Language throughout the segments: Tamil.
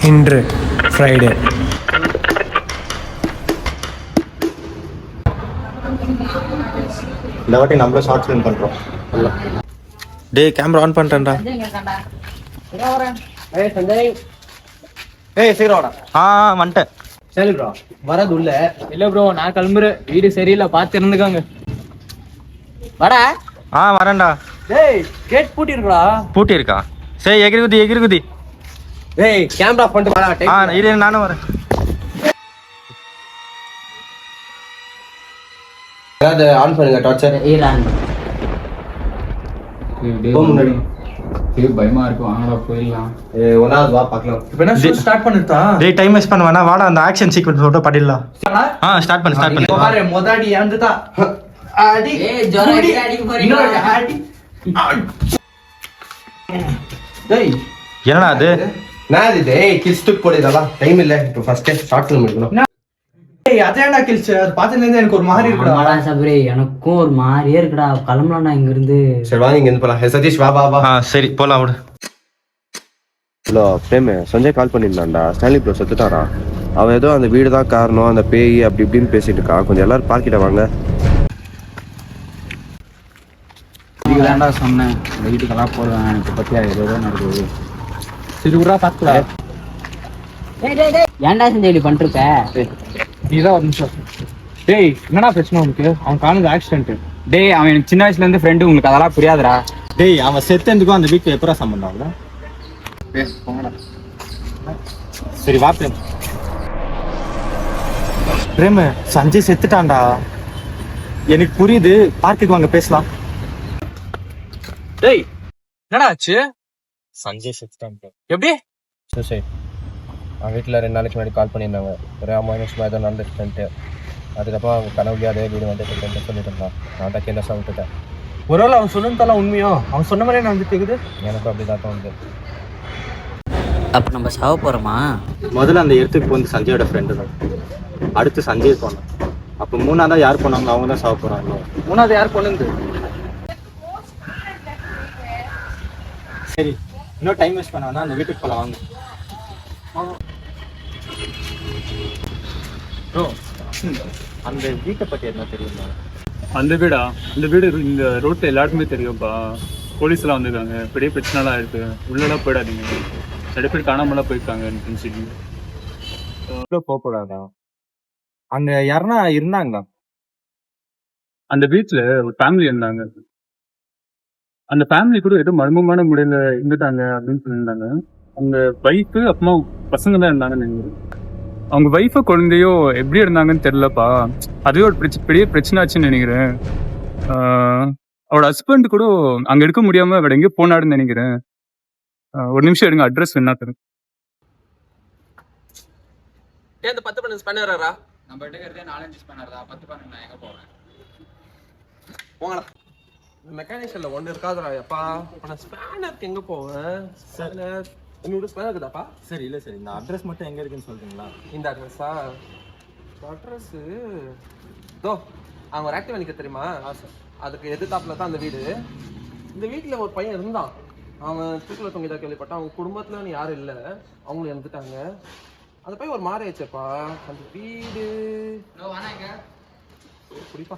இன்று ஃப்ரைடே. இந்த வாட்டி நம்மள ஷார்ட் ஃபிலிம் பண்றோம். டேய் கேமரா ஆன் பண்ணிட்டேன்டா. ஏய் சஞ்சய், ஏய் சீக்கிரம் வாடா. வந்துட்டேன். சரி ப்ரோ, வரது உள்ள இல்ல ப்ரோ, நான் கிளம்புறேன். வீடு சரியில்லை, பார்த்து இருந்துக்காங்க. வாடா. வரேன்டா. டேய் கேட் பூட்டி இருக்குடா. பூட்டி இருக்கா? சரி எகிரி குதி. டேய் கேமரா பண்ணிட்டு வாடா. இரு நானும் வரேன். அத ஆன் பண்ணுங்க டார்ச்சர். முன்னாடி பயமா இருக்கு, வாங்கடா போயிடலாம். ஒன்னாவது வா பார்க்கலாம். இப்போ என்ன ஸ்டார்ட் பண்ணிட்டா? டேய் டைம் வேஸ்ட் பண்ண வேணா, வாடா அந்த ஆக்ஷன் சீக்வென்ஸ் போட்டோ பண்ணிடலாம். ஸ்டார்ட் பண்ணு. பாரு மொதாடி ஏந்துதா. அடி ஏய் ஜோரா அடி போறீங்க. டேய் என்னடா அது? நான் இது டேய் கில்ஸ் டுக் போடுறதெல்லாம் டைம் இல்ல. இப்போ ஃபர்ஸ்ட் ஷார்ட் ஃபிலிம் எடுக்கணும். டேய் அதேடா கில்ஸ். அது பார்த்ததுல எனக்கு ஒரு மாதிரி இருக்குடா. மாடா சபரி, எனக்கும் ஒரு மாதிரியே இருக்குடா. கிளம்பலாம்டா இங்க இருந்து. சரி வாங்க இங்க இருந்து போலாம். சதீஷ் வா. சரி போலாம் விடு. ஹலோ பிரேம், சஞ்சய் கால் பண்ணியிருந்தான்டா. ஸ்டான்லி ப்ரோ செத்துட்டாரா? அவன் ஏதோ அந்த வீடு தான் காரணம், அந்த பேய் அப்படி இப்படின்னு பேசிட்டு இருக்கான். கொஞ்சம் எல்லாரும் பார்க்கிட்ட வாங்க. இதுக்கு தான்டா சொன்னேன், இந்த வீட்டுக்கெல்லாம் போடுவேன். எனக்கு பத்தியா ஏதோ நடக்குது. சரி விட்றா பார்த்துக்கலாம். ஏன்டா செஞ்சு பண்ணிட்டு இருக்க? நீதான் ஒரு நிமிஷம். டேய் என்னடா பிரச்சனை உனக்கு? அவன் காணுது ஆக்சிடென்ட். டேய் அவன் எனக்கு சின்ன வயசுல இருந்து ஃப்ரெண்டு, உங்களுக்கு அதெல்லாம் புரியாதுடா. டேய் அவன் செத்ததுக்கும் அந்த வீட்டுக்கு எப்பரா சம்பந்தம் ஆகுதா? சரி வா பிரேம். பிரேம் சஞ்சய் செத்துட்டான்டா. எனக்கு புரியுது, பார்க்குக்கு வாங்க பேசலாம். டேய் என்னடா ஆச்சு? சஞ்சய் செத்துட்டான். எப்படி? சரி அவன் வீட்டில் 2 நாளைக்கு முன்னாடி கால் பண்ணியிருந்தாங்க. ஒரு 5 நிமிஷமாக ஏதோ நடந்துச்சுன்ட்டு. அதுக்கப்புறம் அவங்க கனவுலேயே அதே வீடு வந்துட்டு சொல்லிட்டு இருந்தான். நான் தான் கேர்லெஸ்ஸாக விட்டுட்டேன். ஒருவேளை அவன் சொன்னதெல்லாம் உண்மையோ? அவன் சொன்ன மாதிரியே நடந்துட்டு இருக்குது. எனக்கும் அப்படி தான் தோணுது. அப்ப நம்ம சாவ போறோமா? முதல்ல அந்த இடத்துக்கு போந்து சஞ்சயோட ஃப்ரெண்டு தான். அடுத்து சஞ்சய் போனான். அப்போ 3ஆவதா யார் போனாங்களோ அவங்க தான் சாவ போறாங்களோ. 3ஆவது யார் கொண்டு? சரி இன்னும் டைம் வேஸ்ட் பண்ண வேணா, அந்த வீட்டுக்கு போகலாம் வாங்க. அந்த வீட்டை பற்றி என்ன தெரியுமா? அந்த வீடா? அந்த வீடு இந்த ரோட்டில் எல்லாருக்குமே தெரியும்ப்பா. போலீஸ்லாம் வந்திருக்காங்க, பெரிய பிரச்சனைலாம் இருக்கு. உள்ளெல்லாம் போயிடாதீங்க. நிறைய பேர் காணாமலாம் போயிருக்காங்க. போகக்கூடாதா? அங்க யாருன்னா இருந்தாங்களா? அந்த வீட்டில் ஒரு ஃபேமிலி இருந்தாங்க. அந்த ஃபேமிலி கூட ஏதோ மர்மமான முறையில் இருந்துட்டாங்க அப்படின்னு சொல்லியிருந்தாங்க. அவங்க ஒய்ஃபு அப்புறமா பசங்க தான் இருந்தாங்கன்னு நினைக்கிறேன். அவங்க ஒய்ஃபோ குழந்தையோ எப்படி இருந்தாங்கன்னு தெரிலப்பா. அதுவே ஒரு பெரிய பிரச்சனை ஆச்சுன்னு நினைக்கிறேன். அவரோட ஹஸ்பண்ட் கூட அங்கே எடுக்க முடியாமல் அவட எங்கேயோ போனாடுன்னு நினைக்கிறேன். ஒரு நிமிஷம் எடுங்க, அட்ரஸ் என்ன தரும். அந்த 10 பண்ணு ஸ்பேனரா? நம்ம எடுக்கிறதே 4-5 ஸ்பேனர்டா. 10 பண்ணு நான் எங்க போவேன்? போங்கடா. மெக்கானிக்கல்ல ஒன்று இருக்காதுடா. எப்பா நான் ஸ்பேனருக்கு எங்கே போவேன்? ஸ்பேனர் என்னோட ஸ்பேனர் இருக்குதாப்பா? சரி இல்லை சரி, இந்த அட்ரஸ் மட்டும் எங்கே இருக்குன்னு சொல்றீங்களா? இந்த அட்ரஸா? அட்ரஸ்ஸு தோ அவங்க ஒரு ஆக்டிவ் நிற்க தெரியுமா? அதுக்கு எதிர்த்தாப்புல தான் அந்த வீடு. இந்த வீட்டில் ஒரு பையன் இருந்தான். அவன் தூக்கில் தொங்கிதான் கேள்விப்பட்டான். அவங்க குடும்பத்தில் யாரும் இல்லை, அவங்களும் இறந்துட்டாங்க. அந்த பையன் ஒரு மாறி ஆச்சுப்பா. அந்த வீடு குடிப்பா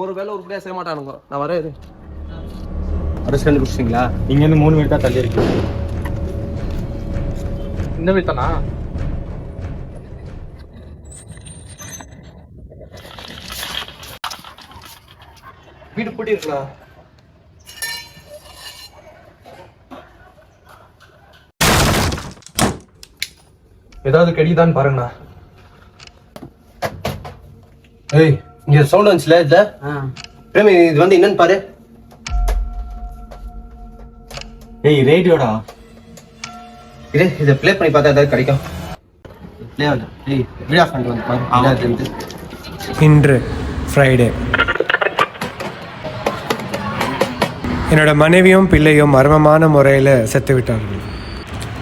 ஒரு வேலை உருப்படியாக செய்ய மாட்டானுங்க. நான் வரேன். இது அட்ரஸ் கண்டுபிடிச்சிங்களா? இங்கேருந்து 3 வீடு தான் தள்ளி இருக்கு. இந்த வீடு தானா? வீடு பூட்டி இருக்கலாம். ஏதாவது கெடிதான்னு பாருங்கண்ணா. ஏய் இங்க சவுண்ட் வந்துச்சுல இதுல. பிரேம் இது வந்து என்னன்னு பாரு. ஏய் ரேடியோடா. இதை ப்ளே பண்ணி பார்த்தா ஏதாவது கிடைக்கும். ப்ளே ஆகுது. ஏய் வீடியோ ஆஃப் பண்ணிட்டு வந்து பாரு. இன்று ஃப்ரைடே. என்னோட மனைவியும் பிள்ளையும் மர்மமான முறையில் செத்து விட்டார்கள்.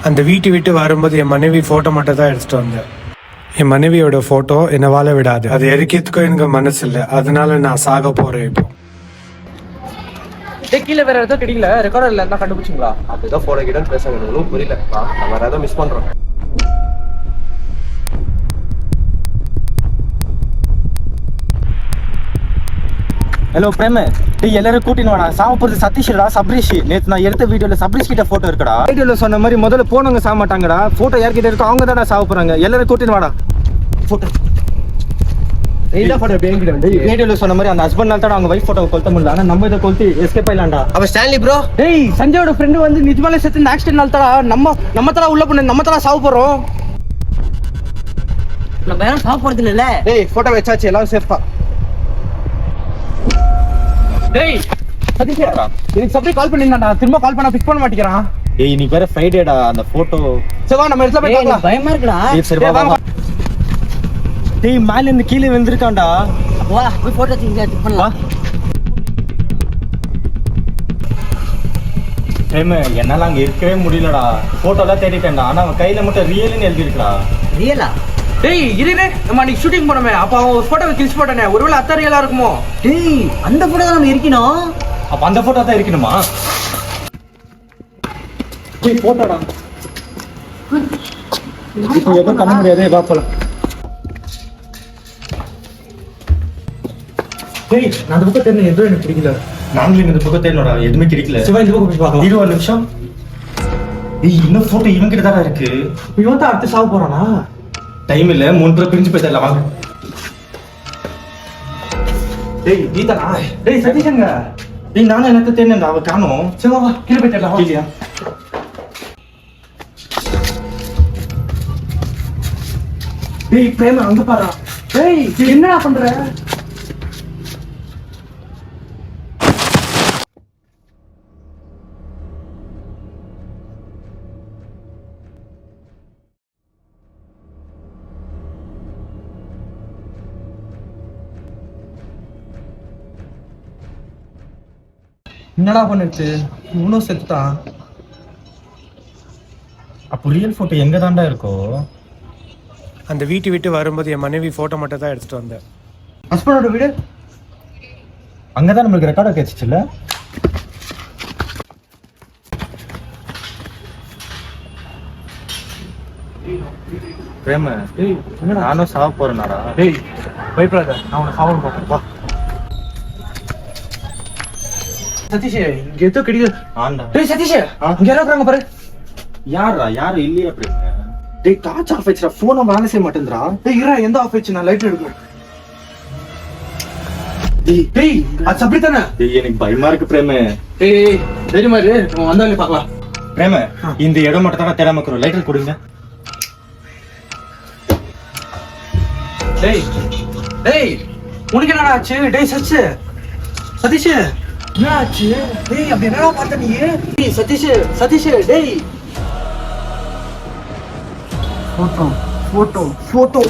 அந்த வீட்டு விட்டு வரும்போது என் மனைவி ஃபோட்டோ மட்டும் தான் எடுத்துகிட்டு வந்தேன். என் மனைவியோட ஃபோட்டோ என்னை வாழ விடாது. அது எரிக்கிறதுக்கும் எனக்கு மனசு இல்லை. அதனால நான் சாக போகிறேன் இப்போ. கீழே வேற ஏதோ கிடைக்கல. ரெக்கார்டர்ல இருந்தா கண்டுபிடிச்சிங்களா? அப்படிதான் போட கிட்ட பேசுறது ஒன்றும் புரியல. நம்ம வேற ஏதோ மிஸ் பண்றோம். ஹலோ பிரேம, டேய் எல்லாரும் கூட்டின்னு வாடா. சாவ போறது சதீஷ்டா, சப்ரீஷ். நேத்து நான் எடுத்த வீடியோல சப்ரீஷ் கிட்ட போட்டோ இருக்குடா. வீடியோல சொன்ன மாதிரி முதல்ல போனவங்க சாக மாட்டாங்கடா. போட்டோ யார்கிட்ட இருக்கோ அவங்க தான்டா சாவ போறாங்க. எல்லாரும் கூட்டின்னு வாடா. போட்டோ வீடியோல சொன்ன மாதிரி அந்த ஹஸ்பண்ட்னால தான் அவங்க வைஃப் போட்டோ கொல்த்த முடியல. ஆனா நம்ம இதை கொல்த்தி எஸ்கேப் ஆயிலாம்டா. அவ ஸ்டான்லி ப்ரோ, டேய் சஞ்சயோட ஃப்ரெண்டு வந்து நிஜமாலே செத்து இந்த ஆக்சிடென்ட்னால தான் நம்ம தலா உள்ள பண்ண நம்ம தலா சாவ போறோம். நம்ம யாரும் சாப்பிடுறது இல்ல. டேய் போட்டோ வச்சாச்சு, எல்லாம் சேஃபா. டேய் சதீஷ், எனக்கு சப்ரி கால் பண்ணிருந்தாடா. திரும்ப கால் பண்ணா பிக் பண்ண மாட்டேங்கிறான். டேய் இன்னைக்கு வேற ஃப்ரைடேடா, அந்த போட்டோ சரி வா நம்ம இடத்துல போய் பார்க்கலாம். பயமா இருக்குடா. சரி வா. டேய் மேல இருந்து கீழே விழுந்திருக்கான்டா. வா போய் போட்டோ எடுத்து பண்ணலாம். பிரேம, என்னால அங்க இருக்கவே முடியலடா. போட்டோலாம் தேடிட்டேன்டா. ஆனா அவன் கையில மட்டும் ரியல்னு எழுதி இருக்கா. ரியலா? டேய் இருடே, நம்ம அன்னைக்கு ஷூட்டிங் போனோமே, அப்ப அவன் ஒரு போட்டோ கிழிச்சு போட்டானே, ஒருவேளை அத்தா ரியலா இருக்குமோ? டேய் அந்த போட்டோ தான் நம்ம இருக்கணும். அப்ப அந்த போட்டோ தான் இருக்கணுமா? டேய் போட்டோடா. இப்போ எதுவும் பண்ண முடியாது, வா போலாம். டேய் நான் அந்த புக்கை தேடின எதுவும் எனக்கு பிடிக்கல. நாங்களும் இந்த புக்கை தேடினோடா, எதுவுமே கிடைக்கல. சிவா இந்த புக்கை போய் பார்க்கலாம். 20 நிமிஷம். ஏய் இன்னும் போட்டோ இவன் கிட்ட தானே இருக்கு. இவன் தான் அடுத்து சாவ போறானா? டைம் இல்ல, 3 பேர் பிரிஞ்சு போயிடலாம் வாங்க. டேய் நீதானா? டேய் சதீஷங்க. டேய் நானும் எனக்கு தேடினேன்டா, அவ காணோம். சரி வா கீழே போய் தேடலாம். கீழயா? டேய் பிரேம அங்க பாரு. டேய் என்னடா பண்ற? என்னடா பண்ணுச்சு? இவனும் செத்துட்டான். அப்போ ரியல் போட்டோ எங்க தாண்டா இருக்கோ? அந்த வீட்டை விட்டு வரும்போது என் மனைவி ஃபோட்டோ மட்டும் தான் எடுத்துகிட்டு வந்தேன். ஹஸ்பண்டோட வீடு அங்கதான் நம்மளுக்கு ரெக்கார்ட் கிடைச்சிச்சுல்ல? பிரேம, நானும் சாவ போறேனாடா. டேய் பயப்படாத, நான் உன்னை சாவ போறேன். வா சதீஷ், இங்க ஏதோ கிடைக்குது. ஆண்டா. டேய் சதீஷ், இங்க யாரோ இருக்காங்க பாரு. யாரா? யாரும் இல்லையா பிரேம? டேய் டார்ச் ஆஃப் ஆயிடுச்சுடா, போன் வேலை செய்ய மாட்டேங்குதுடா. டேய் இரா, எந்த ஆஃப் ஆயிடுச்சு? நான் லைட் எடுக்கணும். டேய் அது சப்ரி தானே? டேய் எனக்கு பயமா இருக்கு பிரேம. டேய் தெரியுமா இது? நம்ம வந்தாலே பார்க்கலாம். பிரேம, இந்த இடம் மட்டும் தான் தேடாம இருக்கறோம். லைட்டர் கொடுங்க. டேய் டேய் உனக்கு என்னடா ஆச்சு? டேய் சதீஷ் என்ன ஆச்சு? டேய் அப்படி என்னடா பார்த்த நீ? டேய் சதீஷ் டேய் போட்டோ